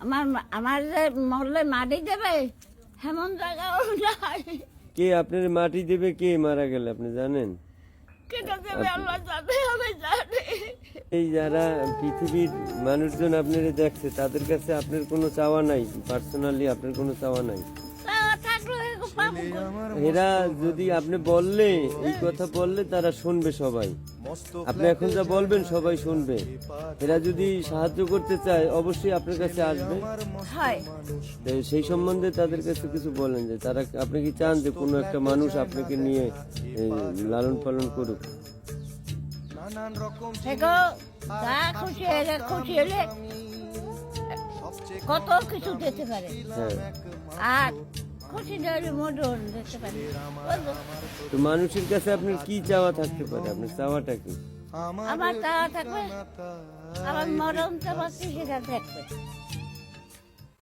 আমার যে মরলে মাটি দেবে এমন জায়গাও নাই। কে আপনার মাটি দেবে, কে মারা গেলে আপনি জানেন? কেটে দেবে আল্লাহ জানে, আমি জানি। এই যারা পৃথিবীর মানুষজন আপনারা দেখছে তাদের কাছে আপনার কোনো চাওয়া নাই? পার্সোনালি আপনার কোনো চাওয়া নাই? তাও থাকলে এরকম পাবো কই? এরা যদি আপনি বললে, এই কথা বললে তারা শুনবে সবাই। আপনি এখন যা বলবেন সবাই শুনবে। এরা যদি সাহায্য করতে চায় অবশ্যই আপনার কাছে আসবে। হয় তো সেই সম্বন্ধে তাদের কাছে কিছু বলেন, যে তারা, আপনি কি চান যে কোনো একটা মানুষ আপনাকে নিয়ে লালন পালন করুক? এগো যা খুশি এরা খুশি হলে কত কিছু দিতে পারে, হ্যাঁ। আর খুশি না হলে মোটর দিতে পারে। বুঝলো? তো মানুষের কাছে আপনার কি চাওয়া থাকতে পারে? আপনার চাওয়াটা কি? আমার চাওয়া থাকবে আমার মরণ চাওয়া সেটা দেখবে।